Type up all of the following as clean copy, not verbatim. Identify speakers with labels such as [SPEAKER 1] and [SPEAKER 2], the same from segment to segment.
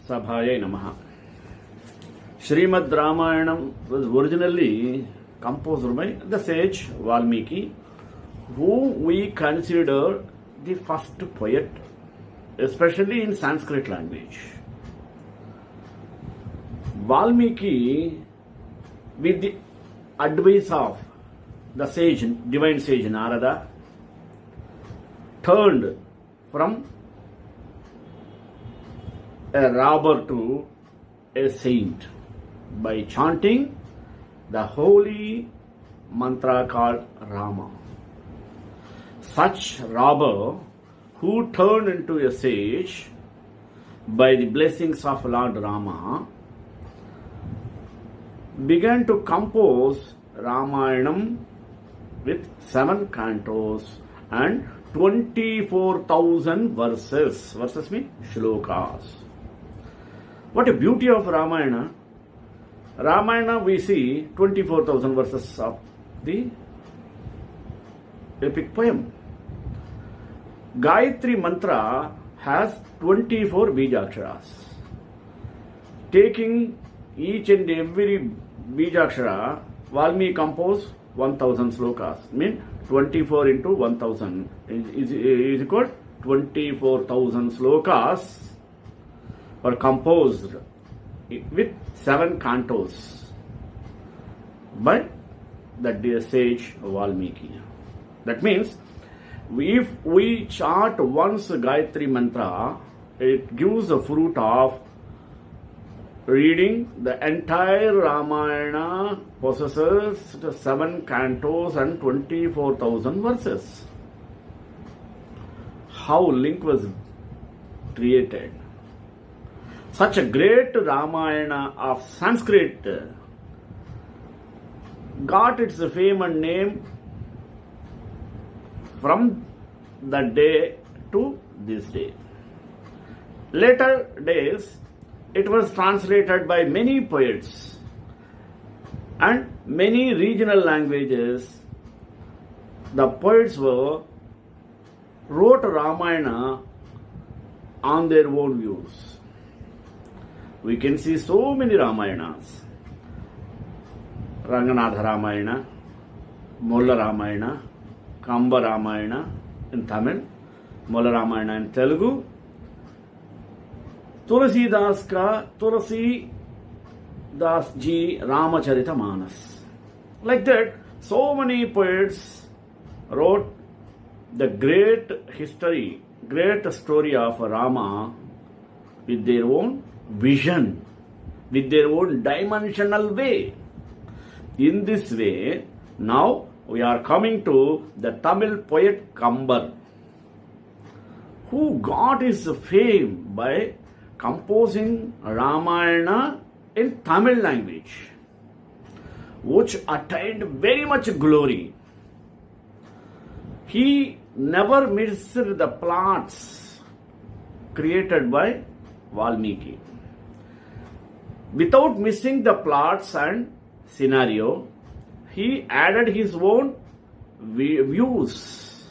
[SPEAKER 1] Sabhaya Namaha. Srimad Ramayanam was originally composed by the sage Valmiki, who we consider the first poet, especially in Sanskrit language. Valmiki, with the advice of the sage, divine sage Narada, turned from a robber to a saint by chanting the holy mantra called Rama. Such robber who turned into a sage by the blessings of Lord Rama began to compose Ramayanam with 7 cantos and 24,000 verses. Verses mean shlokas. What a beauty of Ramayana. Ramayana we see 24,000 verses of the epic poem. Gayatri mantra has 24 Bijaksharas. Taking each and every Bijakshara, Valmiki composed 1000 slokas. Mean 24 into 1000 is equal 24,000 slokas were composed with 7 cantos by the sage Valmiki. That means if we chant once Gayatri mantra, it gives the fruit of reading the entire Ramayana, possesses 7 cantos and 24,000 verses. How link was created? Such a great Ramayana of Sanskrit got its fame and name from that day to this day. Later days, it was translated by many poets and many regional languages. The poets wrote Ramayana on their own views. We can see so many Ramayanas. Ranganatha Ramayana, Mulla Ramayana, Kambar Ramayana in Tamil, Mulla Ramayana in Telugu, Tulsi Das ji Ramacharita Manas. Like that, so many poets wrote the great history, great story of Rama with their own vision, with their own dimensional way. In this way, now we are coming to the Tamil poet Kambar, who got his fame by composing Ramayana in Tamil language, which attained very much glory. He never missed the plots created by Valmiki. Without missing the plots and scenario, he added his own views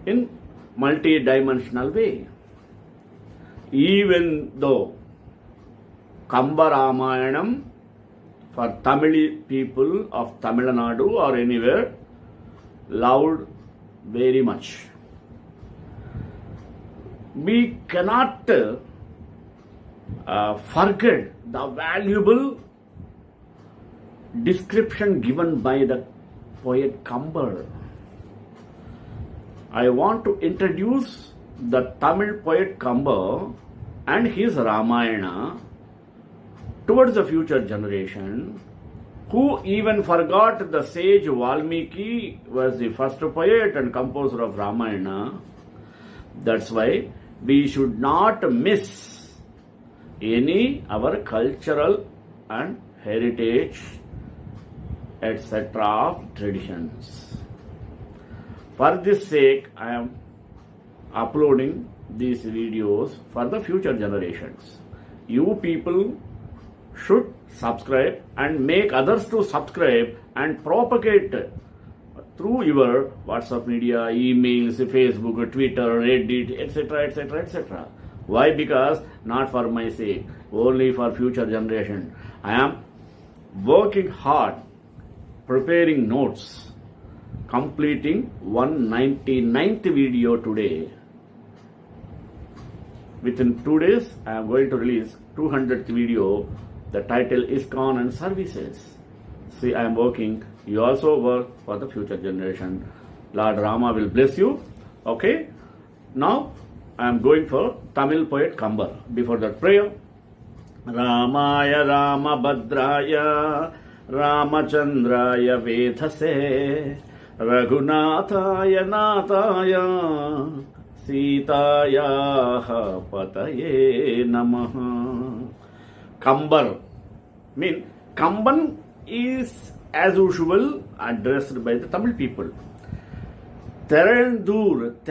[SPEAKER 1] in multi-dimensional way. Even though Kambar Ramayanam for Tamil people of Tamil Nadu or anywhere loved very much. We cannot forget the valuable description given by the poet Kambar. I want to introduce the Tamil poet Kambar and his Ramayana towards the future generation, who even forgot the sage Valmiki was the first poet and composer of Ramayana. That's why we should not miss any our cultural and heritage, etc. of traditions. For this sake, I am uploading these videos for the future generations. You people should subscribe and make others to subscribe and propagate through your WhatsApp media, emails, Facebook, Twitter, Reddit, etc., etc., etc. Why? Because not for my sake, only for future generation. I am working hard, preparing notes, completing 199th video today. Within 2 days, I am going to release 200th video. The title is ISKCON and Services. See, I am working. You also work for the future generation. Lord Rama will bless you. Okay? Now, I am going for Tamil poet Kambar. Before that prayer, Ramaya Ramabhadraya Ramachandraya Vedhase Raghunathaya Nathaya Sitaya Pataye Namaha. Kambar mean Kamban is as usual addressed by the Tamil people. Terayundur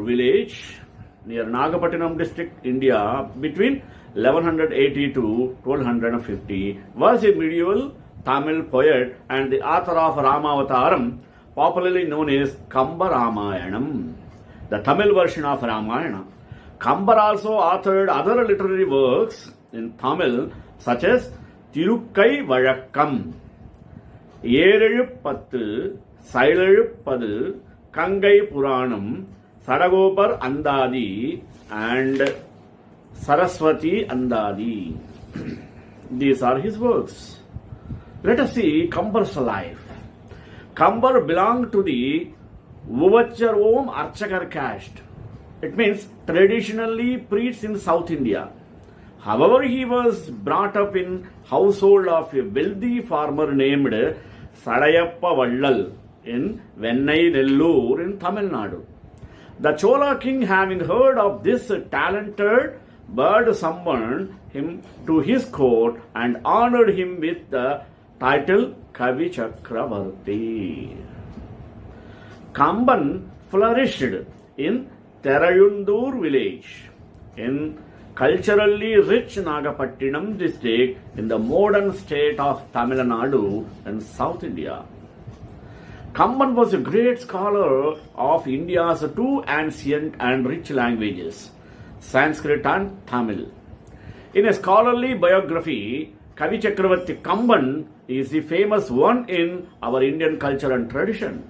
[SPEAKER 1] village near Nagapattinam district, India, between 1180 to 1250 was a medieval Tamil poet and the author of Ramavataram, popularly known as Kambar Ramayanam, the Tamil version of Ramayana. Kambar also authored other literary works in Tamil such as Tirukkai Vazhakkam, Yerezhupattu, Sailezhupadu, Kangai Puranam, Sadagopar Andadi, and Saraswati Andadi. These are his works. Let us see Kambar's life. Kambar belonged to the Uvachar Archakar caste. It means traditionally priests in South India. However, he was brought up in household of a wealthy farmer named Sadayappa Vallal in Vennai Nellur in Tamil Nadu. The Chola king, having heard of this talented bird, summoned him to his court and honored him with the title Kavi Chakravarti. Kamban flourished in Terayundur village in culturally rich Nagapattinam district in the modern state of Tamil Nadu in South India. Kamban was a great scholar of India's two ancient and rich languages, Sanskrit and Tamil. In a scholarly biography, Kavi Chakravarti Kamban is the famous one in our Indian culture and tradition.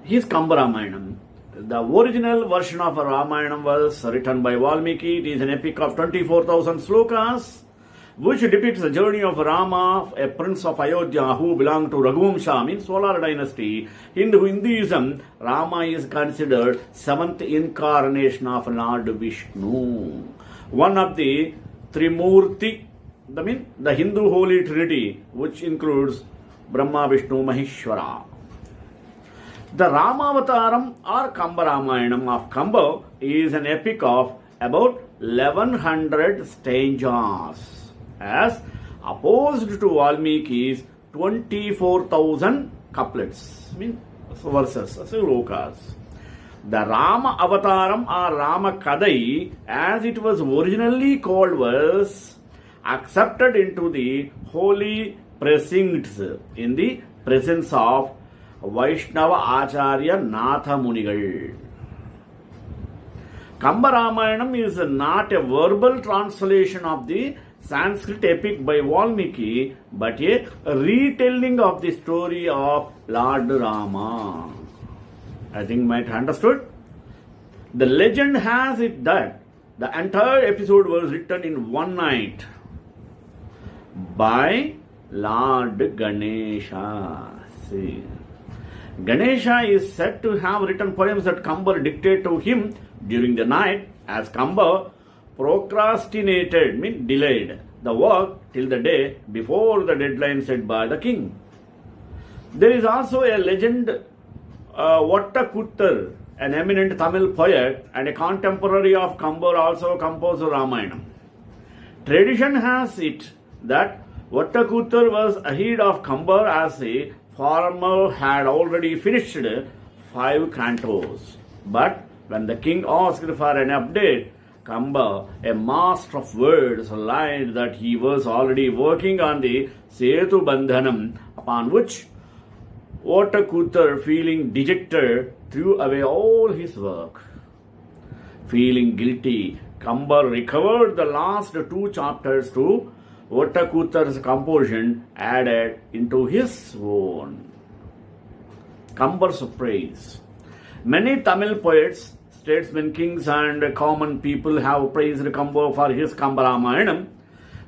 [SPEAKER 1] His Kambar Ramayanam. The original version of Ramayanam was written by Valmiki. It is an epic of 24,000 slokas, which depicts the journey of Rama, a prince of Ayodhya who belonged to Raghuvamsha, means Solar dynasty. In Hinduism, Rama is considered seventh incarnation of Lord Vishnu, one of the Trimurti, the Hindu Holy Trinity, which includes Brahma, Vishnu, Maheshwara. The Ramavataram or Kambar Ramayanam of Kambar is an epic of about 1100 stanzas, as opposed to Valmiki's 24,000 couplets, verses, slokas. The Rama Avataram or Rama Kadai, as it was originally called, was accepted into the holy precincts in the presence of Vaishnava Acharya Natha Munigal. Kambar Ramayanam is not a verbal translation of the Sanskrit epic by Valmiki, but a retelling of the story of Lord Rama. I think you might have understood. The legend has it that the entire episode was written in one night by Lord Ganesha. See, Ganesha is said to have written poems that Kambar dictated to him during the night, as Kambar procrastinated, delayed the work till the day before the deadline set by the king. There is also a legend, Vattakuttar, an eminent Tamil poet and a contemporary of Kambar, also composed Ramayanam. Tradition has it that Vattakuttar was ahead of Kambar, as a farmer had already finished 5 cantos. But when the king asked for an update, Kambar, a master of words, lied that he was already working on the Setu Bandhanam, upon which Vattakuttar, feeling dejected, threw away all his work. Feeling guilty, Kambar recovered the last two chapters to Ottakuttar's composition added into his own. Kambar's praise. Many Tamil poets, statesmen, kings and common people have praised Kambar for his Kambaramayanam,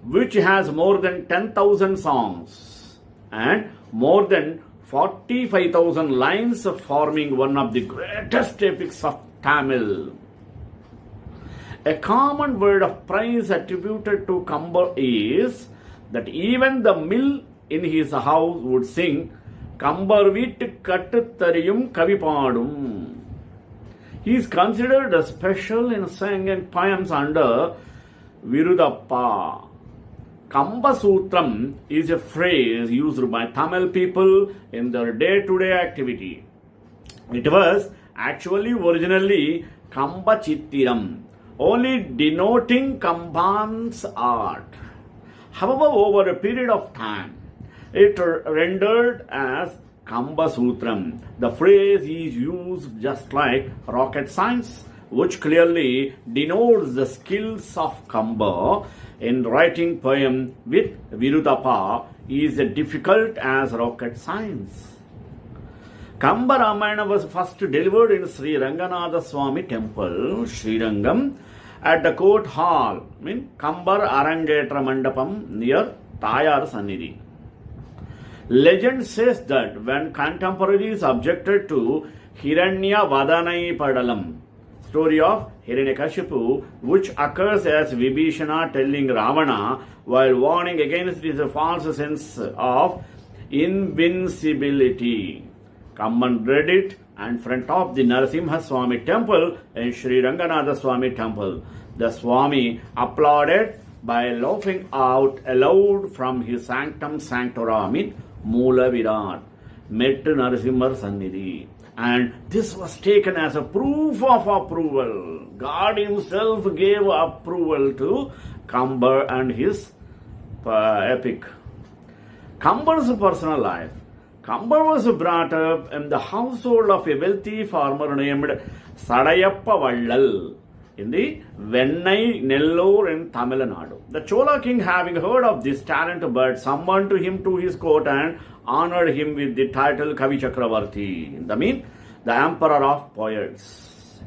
[SPEAKER 1] which has more than 10,000 songs and more than 45,000 lines, forming one of the greatest epics of Tamil. A common word of praise attributed to Kambar is that even the mill in his house would sing Kambar Vittu Kattu Thariyum Kavipadum. He is considered a special in song and poems under Virudappa. Kamba Sutram is a phrase used by Tamil people in their day-to-day activity. It was actually originally Kamba Chittiram, only denoting Kamban's art. However, over a period of time, it rendered as Kamba Sutram. The phrase is used just like rocket science, which clearly denotes the skills of Kambar in writing poem with Virudappa is as difficult as rocket science. Kambar Ramayana was first delivered in Sri Ranganatha Swami Temple, Srirangam, at the court hall, Kambar Arangetra Mandapam near Tayar Sannidhi. Legend says that when contemporaries objected to Hiranya Vadanai Padalam, story of Hiranyakashipu, which occurs as Vibhishana telling Ravana while warning against his false sense of invincibility. Kamban read it in front of the Narasimha Swami temple and Sri Ranganatha Swami temple. The Swami applauded by laughing out aloud from his sanctum sanctorum, Moola Virat, Mettu Narasimhar Sannidhi. And this was taken as a proof of approval. God himself gave approval to Kambar and his epic. Kambar's personal life. Kambar was brought up in the household of a wealthy farmer named Sadayappa Vallal in the Vennai, Nellore in Tamil Nadu. The Chola king, having heard of this talent, but summoned him to his court and honored him with the title Kavi Chakravarti, the emperor of poets.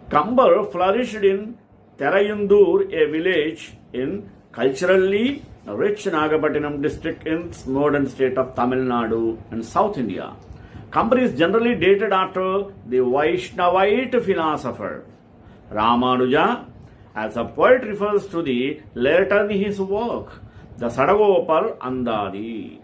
[SPEAKER 1] Kambar flourished in Terayundur, a village in culturally rich Nagapattinam district in modern state of Tamil Nadu and South India. Kambar is generally dated after the Vaishnavite philosopher Ramanuja, as a poet refers to the later in his work, the Sadagopal Andadi.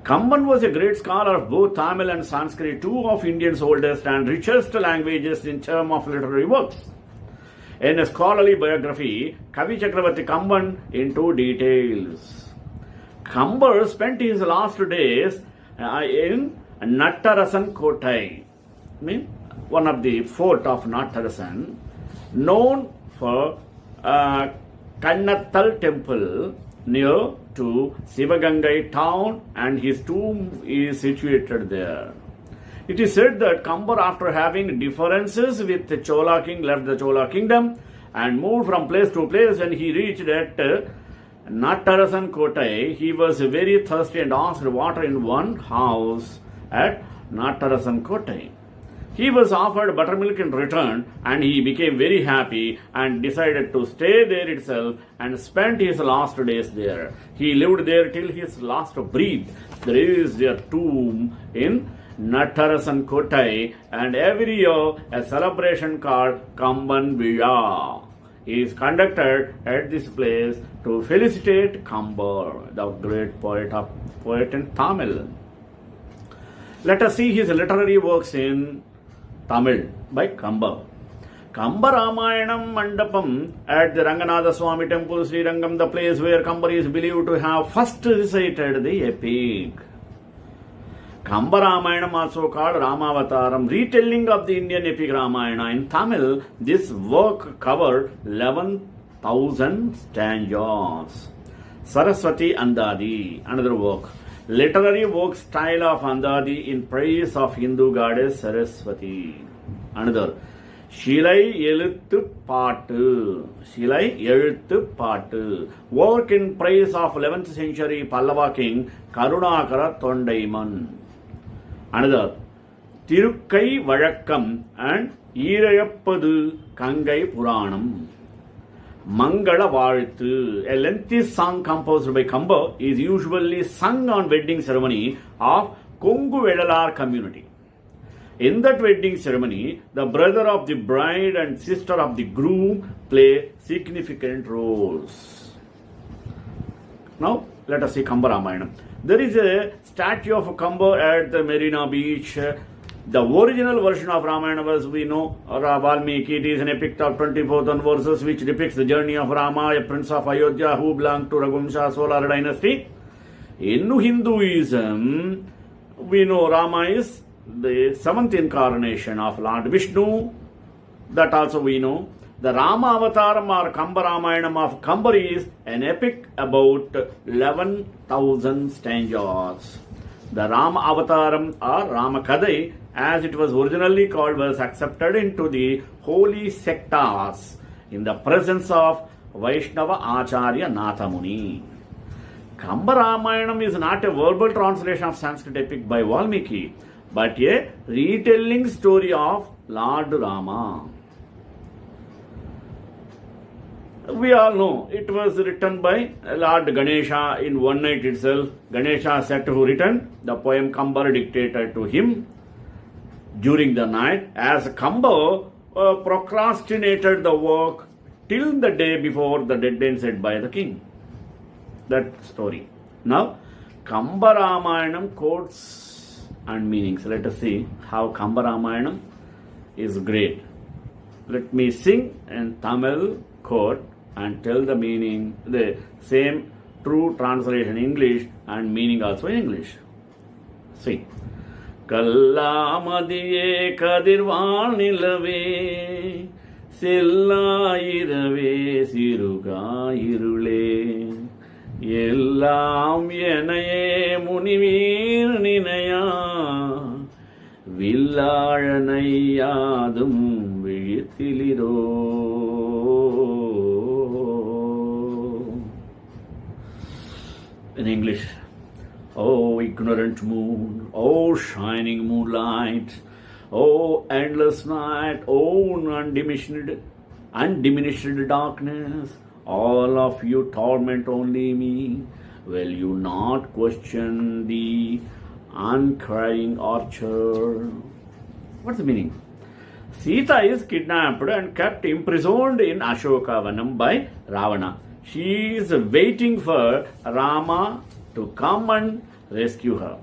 [SPEAKER 1] Kamban was a great scholar of both Tamil and Sanskrit, two of India's oldest and richest languages in terms of literary works. In a scholarly biography, Kavi Chakravarti Kamban into details. Kambar spent his last days in Nattarasan Kotai, one of the fort of Nattarasan, known for Kannattal temple near to Sivagangai town, and his tomb is situated there. It is said that Kambar, after having differences with the Chola king, left the Chola kingdom and moved from place to place. When he reached at Nattarasan Kotai, he was very thirsty and asked water in one house at Nattarasan Kotai. He was offered buttermilk in return, and he became very happy and decided to stay there itself and spent his last days there. He lived there till his last breath. There is a tomb in Nattarasan Kotai, and every year a celebration called Kamban Vizha is conducted at this place to felicitate Kambar, the great poet in Tamil. Let us see his literary works in Tamil by Kambar. Kambar Ramayanam Mandapam at the Ranganatha Swami Temple, Srirangam, the place where Kambar is believed to have first recited the epic. Kambar Ramayanam, also called Ramavataram, retelling of the Indian epic Ramayana in Tamil. This work covered 11,000 stanzas. Saraswati Andadi, another work. Literary work style of Andadi in praise of Hindu goddess Saraswati. Another. Shilai Eluthu Paatu. Shilai Eluthu Paatu. Work in praise of 11th century Pallava king Karunakara Thondaiman. Another. Tirukkai Vazhakkam and Irayappadu Kangai Puranam. Mangala Vazhathu, a lengthy song composed by Kambar, is usually sung on wedding ceremony of Kongu Vedalar community. In that wedding ceremony, the brother of the bride and sister of the groom play significant roles. Now, let us see Kambar Ramayanam. There is a statue of Kambar at the Marina Beach. The original version of Ramayana, as we know, Valmiki, it is an epic of 24,000 verses which depicts the journey of Rama, a prince of Ayodhya who belonged to Raghuvamsha Solar dynasty. In Hinduism, we know Rama is the 7th incarnation of Lord Vishnu. That also we know. The Rama Avataram or Kambar Ramayanam of Kambar is an epic about 11,000 stanzas. The Rama Avataram or Rama Kadai, as it was originally called, was accepted into the holy sectas in the presence of Vaishnava Acharya Nathamuni. Kambar Ramayanam is not a verbal translation of Sanskrit epic by Valmiki, but a retelling story of Lord Rama. We all know it was written by Lord Ganesha in one night itself. Ganesha said who written the poem Kambar dictated to him during the night, as Kambar procrastinated the work till the day before the deadline set by the king. That story. Now, Kambar Ramayanam quotes and meanings. Let us see how Kambar Ramayanam is great. Let me sing in Tamil quote and tell the meaning, the same true translation English and meaning also in English. See. கல்லாமதியே கதிர்வானிலவே செல்லாயிரவே சிறுகாயிருளே எல்லாம் எனையே முனிவீர் நினையா வில்லாழனையாதும் விழித்திலிரோ. In English. Oh, ignorant moon, oh, shining moonlight, oh, endless night, oh, undiminished darkness, all of you torment only me. Will you not question the uncrying orchard? What's the meaning? Sita is kidnapped and kept imprisoned in Ashokavanam by Ravana. She is waiting for Rama to come and rescue her.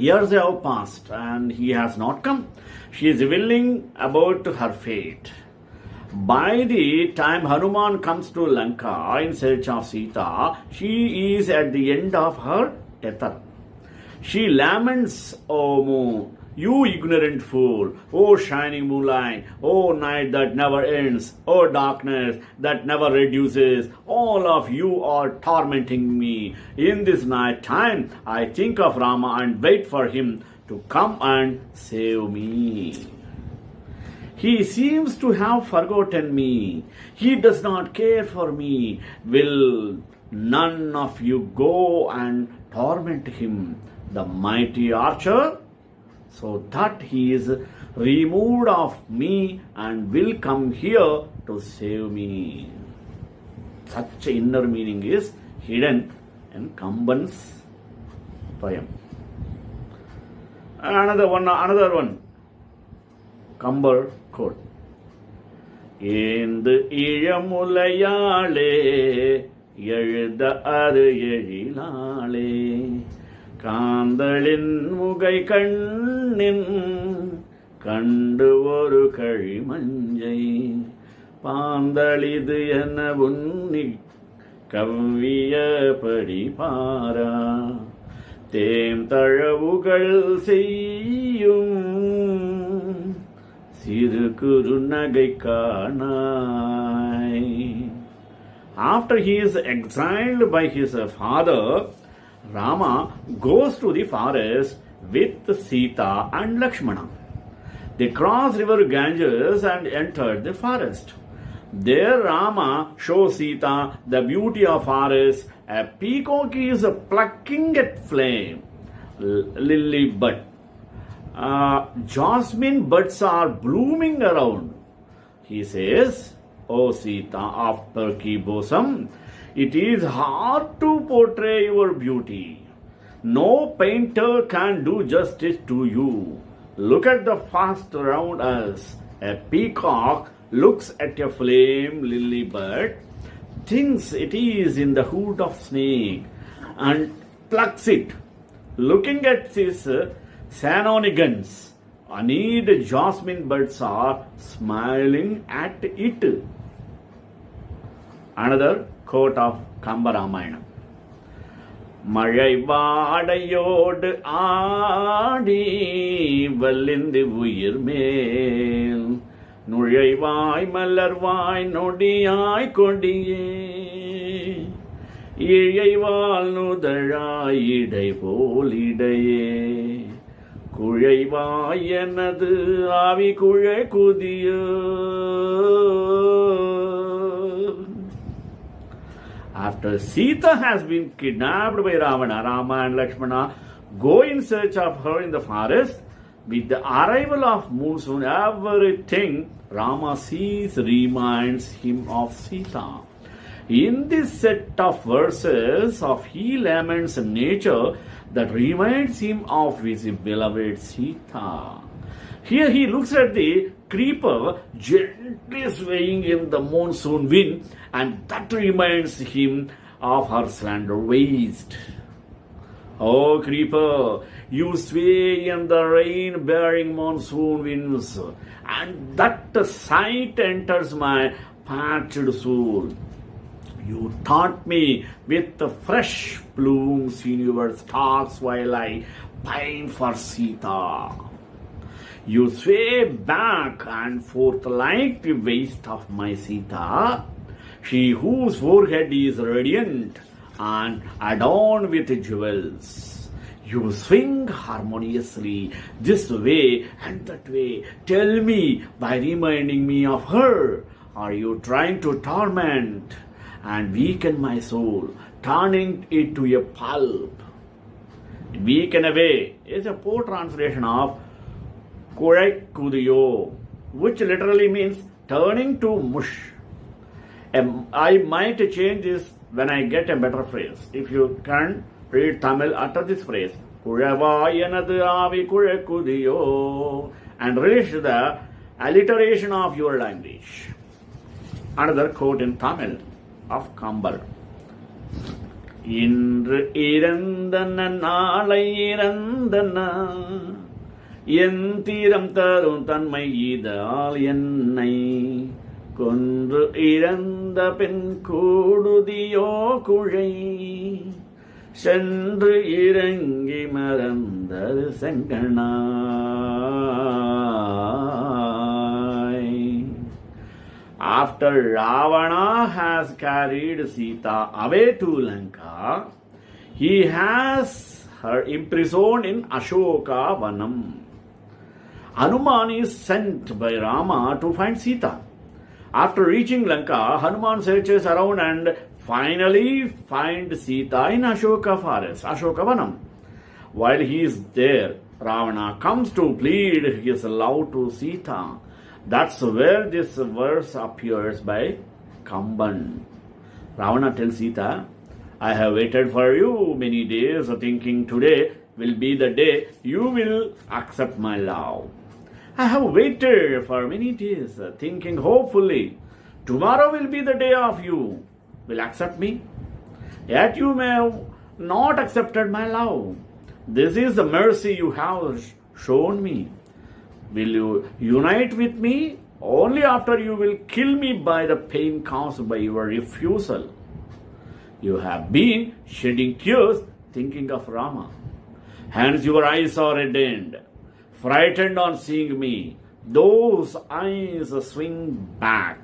[SPEAKER 1] Years have passed and he has not come. She is willing about her fate. By the time Hanuman comes to Lanka in search of Sita, she is at the end of her tether. She laments, "O moon, you ignorant fool, O shining moonlight, O night that never ends, O darkness that never reduces, all of you are tormenting me. In this night time, I think of Rama and wait for him to come and save me. He seems to have forgotten me. He does not care for me. Will none of you go and torment him, the mighty archer, so that he is removed of me and will come here to save me?" Such inner meaning is hidden in Kamban's poem. Another one. Kambar quote. "ஏந்து இளமுலையாளே எழுத அரு எழிலாளே காந்தளின் முகை கண்ணின் கண்டு ஒரு கழிமஞ்சை பாந்தளிது என உன்னி கவ்வியபடி பாரா them தழவுகள் செய்யும் சிறு குறு நகை காணாய்." After he is exiled by his father, Rama goes to the forest with Sita and Lakshmana. They crossed river Ganges and entered the forest. There Rama shows Sita the beauty of forest. A peacock is plucking at flame, lily bud. Jasmine buds are blooming around. He says, O Sita of Turkey bosom, it is hard to portray your beauty. No painter can do justice to you. Look at the forest around us. A peacock looks at a flame lily bud, thinks it is in the hood of snake, and plucks it. Looking at this shenanigans, honeyed jasmine buds are smiling at it. Another quote of Kambar Life. மழை வாடையோடு ஆடி வல்லிந்து உயிர் மேல் நுழைவாய் மலர்வாய் நொடியாய் கொடியே இழைவால் நுதழாய் இடை போல் இடையே குழைவாய் எனது ஆவி குழை குதியோ. After Sita has been kidnapped by Ravana, Rama and Lakshmana go in search of her in the forest. With the arrival of monsoon, everything Rama sees reminds him of Sita. In this set of verses he laments nature that reminds him of his beloved Sita. Here he looks at the creeper gently swaying in the monsoon wind, and that reminds him of her slender waist. Oh creeper, you sway in the rain-bearing monsoon winds, and that sight enters my parched soul. You taunt me with the fresh blooms in your stalks while I pine for Sita. You sway back and forth like the waist of my Sita, she whose forehead is radiant and adorned with jewels. You swing harmoniously this way and that way. Tell me by reminding me of her. Are you trying to torment and weaken my soul, turning it to a pulp? Weaken away is a poor translation of Kurai Kudiyo, which literally means turning to mush. I might change this when I get a better phrase. If you can read Tamil, utter this phrase, Kuravayanadu avi Kurai Kudiyo, and relish the alliteration of your language. Another quote in Tamil of Kambar. இன்று இறந்தன நாளை இறந்தன என் தீரம் தரும் தன்மை இதால் என்னை கொன்று இறந்த பெண் கூடுதியோ குழை சென்று இறங்கி மறந்தது செங்கனாய். After Ravana has carried Sita away to Lanka, he has her imprisoned in Ashoka Vanam. Hanuman is sent by Rama to find Sita. After reaching Lanka, Hanuman searches around and finally finds Sita in Ashoka forest, Ashoka Vanam. While he is there, Ravana comes to plead his love to Sita. That's where this verse appears by Kamban. Ravana tells Sita, I have waited for you many days, thinking today will be the day you will accept my love. I have waited for many days, thinking hopefully tomorrow will be the day of you will accept me. Yet you may have not accepted my love. This is the mercy you have shown me. Will you unite with me? Only after you will kill me by the pain caused by your refusal. You have been shedding tears thinking of Rama. Hence your eyes are reddened, frightened on seeing me. Those eyes swing back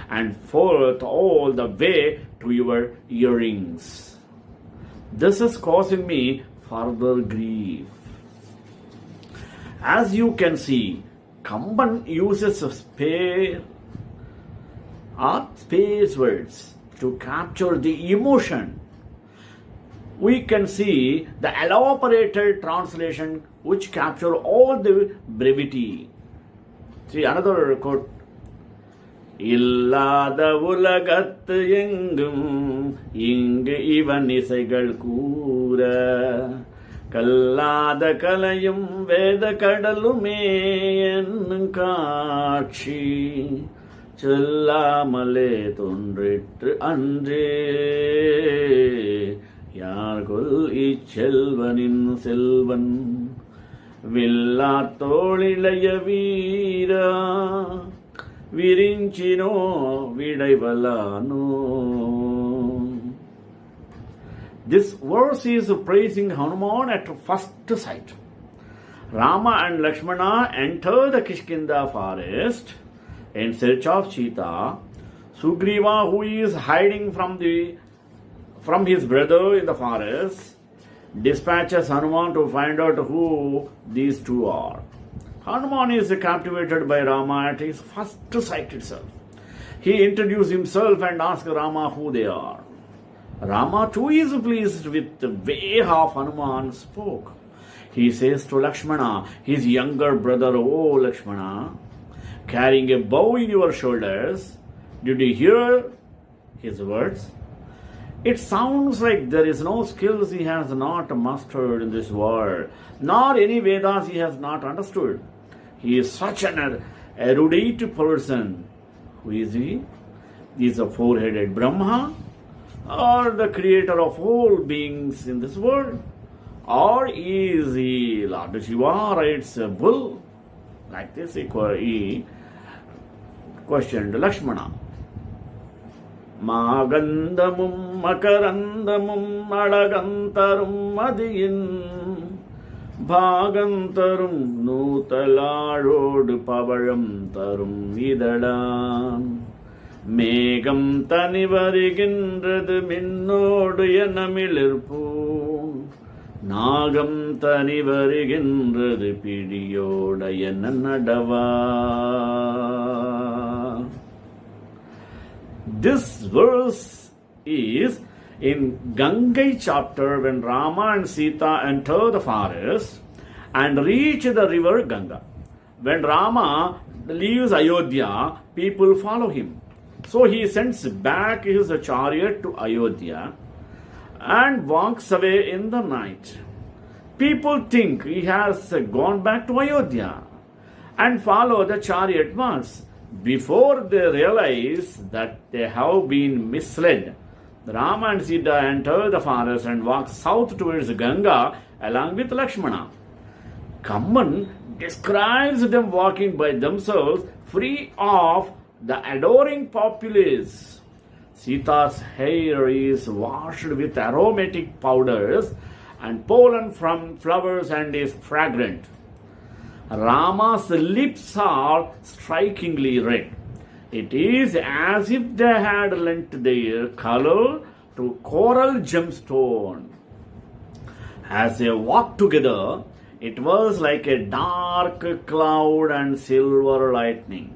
[SPEAKER 1] and forth all the way to your earrings. This is causing me further grief. As you can see, Kamban uses space words to capture the emotion. We can see the elaborated translation which capture all the brevity. See another quote. இல்லாத உலகத்து எங்கும் இங்கு இவன் இசைகள் கூற கல்லாத கலையும் வேத கடலுமே என்னும் காட்சி சொல்லாமலே தோன்றிற்று அன்றே யார்கொல் இச்செல்வனின் செல்வன் வில்லா தோளிளைய வீரா விரிஞ்சினோ விடைவலானோ. This verse is praising Hanuman at first sight. Rama and Lakshmana enter the Kishkinda forest in search of Sita. Sugriva, who is hiding from his brother in the forest, dispatches Hanuman to find out who these two are. Hanuman is captivated by Rama at his first sight itself. He introduces himself and asks Rama who they are. Rama too is pleased with the way how Hanuman spoke. He says to Lakshmana, his younger brother, "O Lakshmana, carrying a bow in your shoulders, did you hear his words? It sounds like there is no skills he has not mastered in this world, nor any Vedas he has not understood. He is such an erudite person." Who is he? He is a four-headed Brahma, or the creator of all beings in this world? Or is he Lord Shiva rides a bull? Like this, he questioned Lakshmana. மாகந்தமும் மகரந்தமும் அழகந்தரும் மதியின் பாகந்தரும் நூத்தலாழோடு பவழம் தரும் இதழான் மேகம் தனி வருகின்றது மின்னோடு எனமிளிர்பூன் நாகம் தனி வருகின்றது பிடியோட என நடவா. This verse is in Gangai chapter when Rama and Sita enter the forest and reach the river Ganga. When Rama leaves Ayodhya, people follow him. So he sends back his chariot to Ayodhya and walks away in the night. People think he has gone back to Ayodhya and follow the chariot once. Before they realize that they have been misled, Rama and Sita enter the forest and walk south towards Ganga along with Lakshmana. Kamban describes them walking by themselves, free of the adoring populace. Sita's hair is washed with aromatic powders and pollen from flowers and is fragrant. Rama's lips are strikingly red. It is as if they had lent their color to coral gemstone. As they walked together, it was like a dark cloud and silver lightning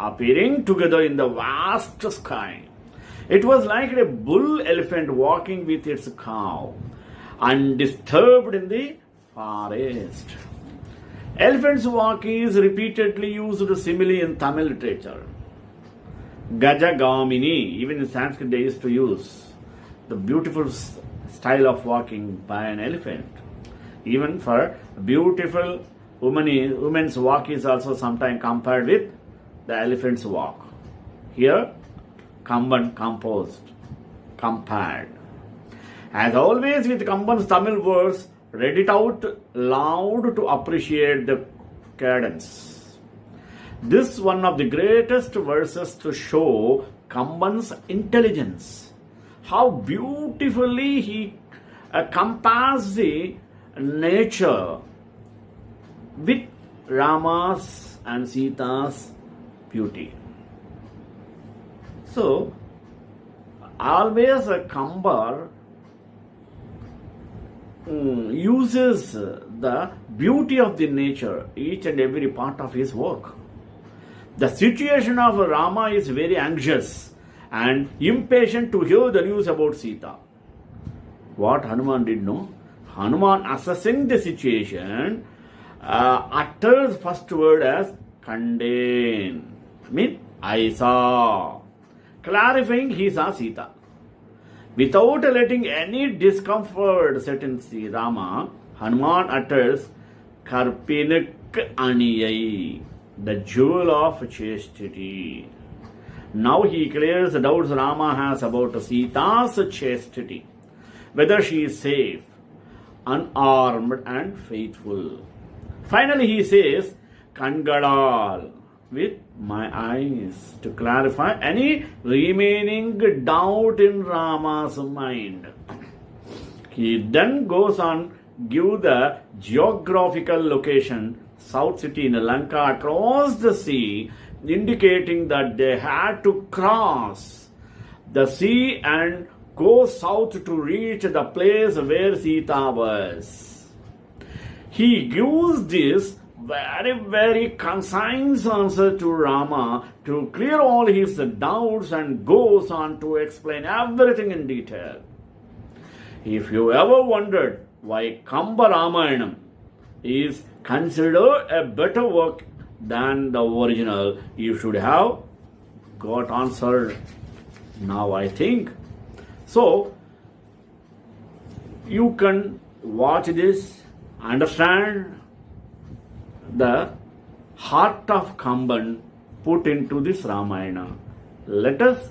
[SPEAKER 1] appearing together in the vast sky. It was like a bull elephant walking with its cow, undisturbed in the forest. Elephant's walk is repeatedly used simile in Tamil literature. Gajagamini, even in Sanskrit they used to use the beautiful style of walking by an elephant. Even for beautiful women's walk is also sometimes compared with the elephant's walk. Here, Kamban compared. As always with Kamban's Tamil words, read it out loud to appreciate the cadence. This is one of the greatest verses to show Kamban's intelligence. How beautifully he compares the nature with Rama's and Sita's beauty. So, always a Kambar uses the beauty of the nature each and every part of his work. The situation of Rama is very anxious and impatient to hear the news about Sita. What Hanuman did know? Hanuman, assessing the situation, utters first word as Kanden, mean I saw, clarifying he saw Sita. Without letting any discomfort set in Sri Rama, Hanuman utters Karpinak Aniyai, the jewel of chastity. Now he clears the doubts Rama has about Sita's chastity, whether she is safe, unarmed and faithful. Finally he says Kangadal, with my eyes, to clarify any remaining doubt in Rama's mind. He then goes on give the geographical location, South City in Lanka, across the sea, indicating that they had to cross the sea and go south to reach the place where Sita was. He gives this very concise answer to Rama to clear all his doubts and goes on to explain everything in detail. If you ever wondered why Kambar Ramayana is considered a better work than the original, you should have got answered now, I think. So, you can watch this, understand the heart of Kamban put into this Ramayana. Let us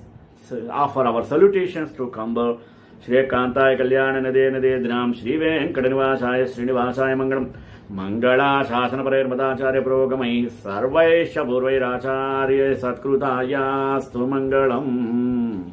[SPEAKER 1] offer our salutations to Kambar. Shri Kantai Kalyana Nade Nade Dram Shri Venkatanivasaaya Srinivasaya Mangalam Mangala Shasana Parer Madacharya Progamai Sarvaisha Purvairacharya Satkrutāya Stu Mangalam.